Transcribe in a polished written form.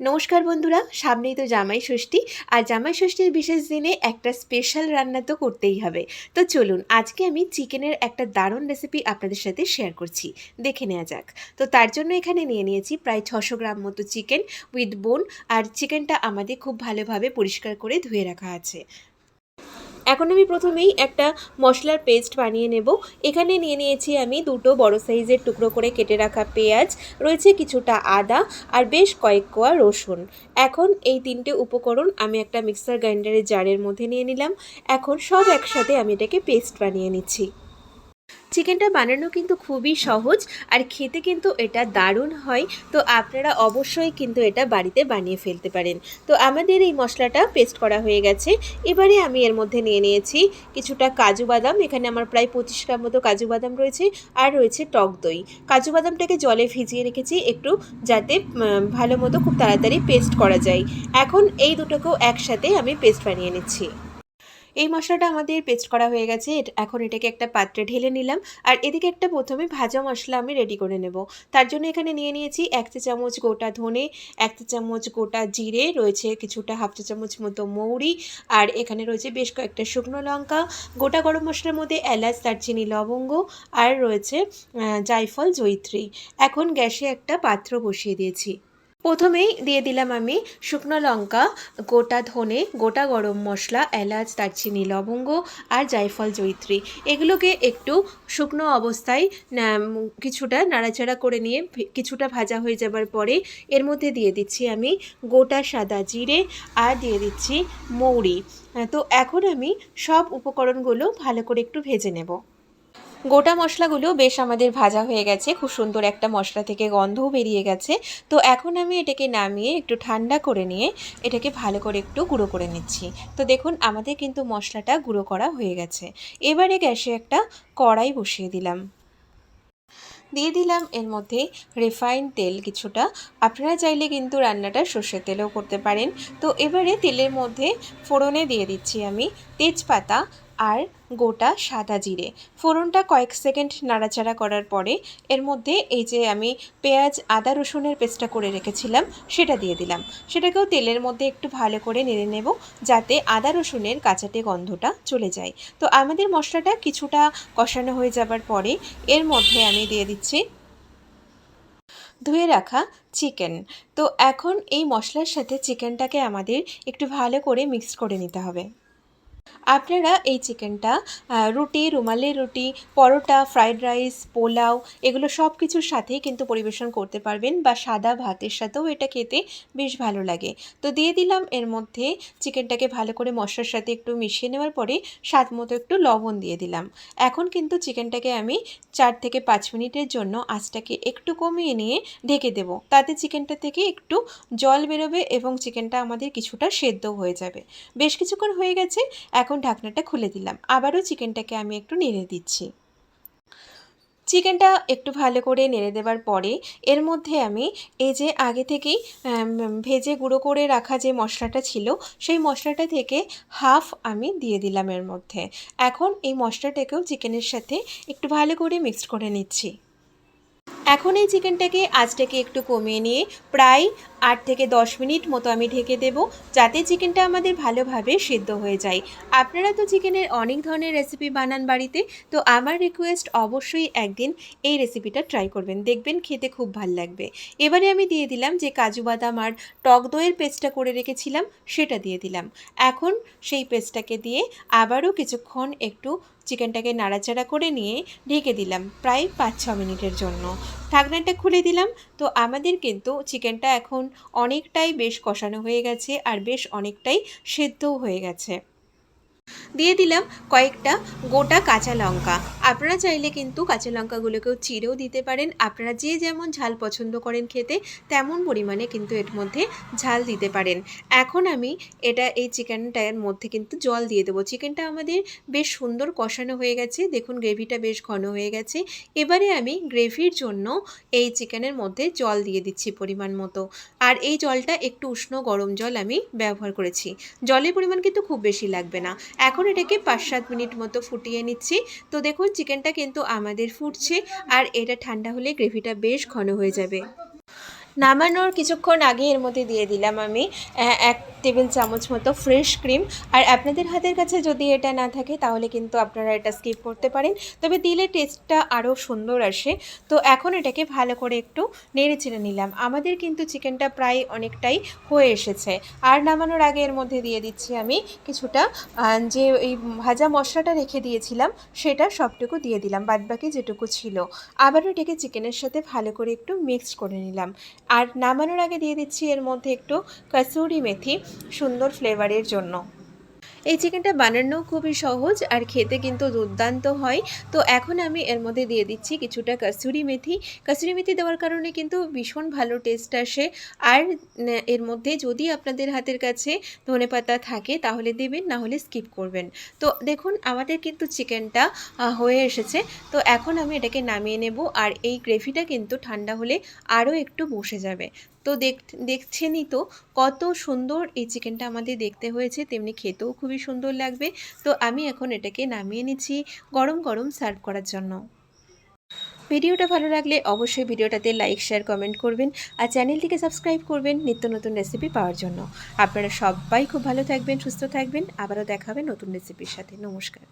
নমস্কার বন্ধুরা, সামনেই তো জামাই ষষ্ঠী। আর জামাই ষষ্ঠীর বিশেষ দিনে একটা স্পেশাল রান্না তো করতেই হবে। তো চলুন, আজকে আমি চিকেনের একটা দারুণ রেসিপি আপনাদের সাথে শেয়ার করছি, দেখে নেওয়া যাক। তো তার জন্য এখানে নিয়ে নিয়েছি প্রায় 600 গ্রাম মতো চিকেন উইথ বোন। আর চিকেনটা আমাদের খুব ভালোভাবে পরিষ্কার করে ধুয়ে রাখা আছে। এখন আমি প্রথমেই একটা মশলার পেস্ট বানিয়ে নেব। এখানে নিয়ে নিয়েছি আমি দুটো বড় সাইজের টুকরো করে কেটে রাখা পেঁয়াজ, রয়েছে কিছুটা আদা আর বেশ কয়েক কোয়া রসুন। এখন এই তিনটে উপকরণ আমি একটা মিক্সার গ্রাইন্ডারের জারের মধ্যে নিয়ে নিলাম। এখন সব একসাথে আমি এটাকে পেস্ট বানিয়ে নিচ্ছি। চিকেনটা বানানো কিন্তু খুবই সহজ আর খেতে কিন্তু এটা দারুণ হয়। তো আপনারা অবশ্যই কিন্তু এটা বাড়িতে বানিয়ে ফেলতে পারেন। তো আমাদের এই মশলাটা পেস্ট করা হয়ে গেছে। এবারে আমি এর মধ্যে নিয়ে নিয়েছি কিছুটা কাজু বাদাম। এখানে আমার প্রায় 25 গ্রাম মতো কাজু বাদাম রয়েছে। আর রয়েছে টক দই। কাজু বাদামটাকে জলে ভিজিয়ে রেখেছি একটু, যাতে ভালো মতো খুব তাড়াতাড়ি পেস্ট করা যায়। এখন এই দুটোকেও একসাথে আমি পেস্ট বানিয়ে নিচ্ছি। এই মশলাটা আমাদের পেস্ট করা হয়ে গেছে। এখন এটাকে একটা পাত্রে ঢেলে নিলাম। আর এদিকে একটা প্রথমে ভাজা মশলা আমি রেডি করে নেব। তার জন্য এখানে নিয়ে নিয়েছি 1 চা চামচ গোটা ধনে, 1 চা চামচ গোটা জিরে, রয়েছে কিছুটা হাফ চা চামচ মতো মৌরি, আর এখানে রয়েছে বেশ কয়েকটা শুকনো লঙ্কা, গোটা গরম মশলার মধ্যে এলাচ, দারচিনি, লবঙ্গ, আর রয়েছে জায়ফল, জয়িত্রী। এখন গ্যাসে একটা পাত্র বসিয়ে দিয়েছি। প্রথমেই দিয়ে দিলাম আমি শুকনো লঙ্কা, গোটা ধনে, গোটা গরম মশলা, এলাচ, দারচিনি, লবঙ্গ আর জায়ফল, জয়িত্রী। এগুলোকে একটু শুকনো অবস্থায় কিছুটা নাড়াচাড়া করে নিয়ে কিছুটা ভাজা হয়ে যাবার পরে এর মধ্যে দিয়ে দিচ্ছি আমি গোটা সাদা জিরে আর দিয়ে দিচ্ছি মৌরি। তো এখন আমি সব উপকরণগুলো ভালো করে একটু ভেজে নেব। গোটা মশলাগুলো বেশ আমাদের ভাজা হয়ে গেছে, খুব সুন্দর একটা মশলা থেকে গন্ধও বেরিয়ে গেছে। তো এখন আমি এটাকে নামিয়ে একটু ঠান্ডা করে নিয়ে এটাকে ভালো করে একটু গুঁড়ো করে নিচ্ছি। তো দেখুন, আমাদের কিন্তু মশলাটা গুঁড়ো করা হয়ে গেছে। এবারে গ্যাসে একটা কড়াই বসিয়ে দিলাম। দিয়ে দিলাম এর মধ্যে রিফাইন্ড তেল কিছুটা। আপনারা চাইলে কিন্তু রান্নাটা সর্ষের তেলেও করতে পারেন। তো এবারে তেলের মধ্যে ফোড়নে দিয়ে দিচ্ছি আমি তেজপাতা আর গোটা সাদা জিরে। ফোড়নটা কয়েক সেকেন্ড নাড়াচাড়া করার পরে এর মধ্যে এই যে আমি পেঁয়াজ, আদা, রসুনের পেস্টটা করে রেখেছিলাম সেটা দিয়ে দিলাম। সেটাকেও তেলের মধ্যে একটু ভালো করে নেড়ে নেব, যাতে আদা রসুনের কাঁচাটে গন্ধটা চলে যায়। তো আমাদের মশলাটা কিছুটা কষানো হয়ে যাবার পরে এর মধ্যে আমি দিয়ে দিচ্ছি ধুয়ে রাখা চিকেন। তো এখন এই মশলার সাথে চিকেনটাকে আমাদের একটু ভালো করে মিক্স করে নিতে হবে। আপনারা এই চিকেনটা রুটি, রুমালি রুটি, পরোটা, ফ্রাইড রাইস, পোলাও এগুলো সব কিছুর সাথেই কিন্তু পরিবেশন করতে পারবেন, বা সাদা ভাতের সাথেও এটা খেতে বেশ ভালো লাগে। তো দিয়ে দিলাম এর মধ্যে চিকেনটাকে ভালো করে মশলার সাথে একটু মিশিয়ে নেওয়ার পরে স্বাদ মতো একটু লবণ দিয়ে দিলাম। এখন কিন্তু চিকেনটাকে আমি 4 থেকে 5 মিনিটের জন্য আঁচটাকে একটু কমিয়ে নিয়ে ঢেকে দেব। তাতে চিকেনটা থেকে একটু জল বেরোবে এবং চিকেনটা আমাদের কিছুটা সেদ্ধ হয়ে যাবে। বেশ কিছুক্ষণ হয়ে গেছে। এখন ঢাকনাটা খুলে দিলাম। আবারও চিকেনটাকে আমি একটু নেড়ে দিচ্ছি। চিকেনটা একটু ভালো করে নেড়ে দেবার পরে এর মধ্যে আমি এই যে আগে থেকেই ভেজে গুঁড়ো করে রাখা যে মশলাটা ছিল, সেই মশলাটা থেকে হাফ আমি দিয়ে দিলাম এর মধ্যে। এখন এই মশলাটাকেও চিকেনের সাথে একটু ভালো করে মিক্সড করে নিচ্ছি। এখন এই চিকেনটাকে আঁচটাকে একটু কমিয়ে নিয়ে প্রায় 8 থেকে 10 মিনিট মতো আমি ঢেকে দেব, যাতে চিকেনটা আমাদের ভালোভাবে সিদ্ধ হয়ে যায়। আপনারা তো চিকেনের অনেক ধরনের রেসিপি বানান বাড়িতে। তো আমার রিকোয়েস্ট, অবশ্যই একদিন এই রেসিপিটা ট্রাই করবেন, দেখবেন খেতে খুব ভাল লাগবে। এবারে আমি দিয়ে দিলাম যে কাজু বাদাম আর টক দইয়ের পেস্টটা করে রেখেছিলাম, সেটা দিয়ে দিলাম। এখন সেই পেস্টটাকে দিয়ে আবারও কিছুক্ষণ একটু চিকেনটাকে নাড়াচাড়া করে নিয়ে ঢেকে দিলাম প্রায় 5-6 মিনিটের জন্য। ঢাকনাটা খুলে দিলাম। তো আমাদের কিন্তু চিকেনটা এখন অনেকটাই বেশ কষানো হয়ে গেছে আর বেশ অনেকটাই সেদ্ধও হয়ে গেছে। দিয়ে দিলাম কয়েকটা গোটা কাঁচা লঙ্কা। আপনারা চাইলে কিন্তু কাঁচা লঙ্কাগুলোকেও চিরেও দিতে পারেন। আপনারা যে যেমন ঝাল পছন্দ করেন খেতে, তেমন পরিমাণে কিন্তু এর মধ্যে ঝাল দিতে পারেন। এখন আমি এই চিকেনটার মধ্যে কিন্তু জল দিয়ে দেবো। চিকেনটা আমাদের বেশ সুন্দর কষানো হয়ে গেছে, দেখুন গ্রেভিটা বেশ ঘন হয়ে গেছে। এবারে আমি গ্রেভির জন্য এই চিকেনের মধ্যে জল দিয়ে দিচ্ছি পরিমাণ মতো। আর এই জলটা একটু উষ্ণ গরম জল আমি ব্যবহার করেছি। জলের পরিমাণ কিন্তু খুব বেশি লাগবে না। এখন এটাকে 5-7 মিনিট মতো ফুটিয়ে নিচ্ছি। তো দেখুন চিকেনটা কিন্তু আমাদের ফুটছে, আর এটা ঠান্ডা হলে গ্রেভিটা বেশ ঘন হয়ে যাবে। নামানোর কিছুক্ষণ আগে এর মধ্যে দিয়ে দিলাম আমি 1 টেবিল চামচ মতো ফ্রেশ ক্রিম। আর আপনাদের হাতের কাছে যদি এটা না থাকে তাহলে কিন্তু আপনারা এটা স্কিপ করতে পারেন, তবে দিলে টেস্টটা আরও সুন্দর আসে। তো এখন এটাকে ভালো করে একটু নেড়ে চেড়ে নিলাম। আমাদের কিন্তু চিকেনটা প্রায় অনেকটাই হয়ে এসেছে। আর নামানোর আগে এর মধ্যে দিয়ে দিচ্ছি আমি কিছুটা যে এই ভাজা মশলাটা রেখে দিয়েছিলাম সেটা সবটুকু দিয়ে দিলাম, বাদবাকি যেটুকু ছিল। আবারও এটাকে চিকেনের সাথে ভালো করে একটু মিক্সড করে নিলাম। আর নামানোর আগে দিয়ে দিচ্ছি এর মধ্যে একটু কাসুরি মেথি, সুন্দর ফ্লেভারের জন্য। এই চিকেনটা বানানো খুবই সহজ আর খেতে কিন্তু দুর্দান্ত হয়। তো এখন আমি এর মধ্যে দিয়ে দিচ্ছি কিছুটা কাসুরি মেথি। কাসুরি মেথি দেওয়ার কারণে কিন্তু ভীষণ ভালো টেস্ট আসে। আর এর মধ্যে যদি আপনাদের হাতের কাছে ধনেপাতা থাকে তাহলে দেবেন, না হলে স্কিপ করবেন। তো দেখুন আমাদের কিন্তু চিকেনটা হয়ে এসেছে। তো এখন আমি এটাকে নামিয়ে নেব। আর এই গ্রেভিটা কিন্তু ঠান্ডা হলে আরও একটু বসে যাবে। তো দেখছেনই তো কত সুন্দর এই চিকেনটা আমাদের দেখতে হয়েছে, তেমনি খেতেও খুবই সুন্দর লাগবে। তো আমি এখন এটাকে নামিয়ে নিচ্ছি গরম গরম সার্ভ করার জন্য। ভিডিওটা ভালো লাগলে অবশ্যই ভিডিওটাতে লাইক, শেয়ার, কমেন্ট করবেন। আর চ্যানেলটিকে সাবস্ক্রাইব করবেন নিত্য নতুন রেসিপি পাওয়ার জন্য। আপনারা সবাই খুব ভালো থাকবেন, সুস্থ থাকবেন। আবারও দেখা হবে নতুন রেসিপির সাথে। নমস্কার।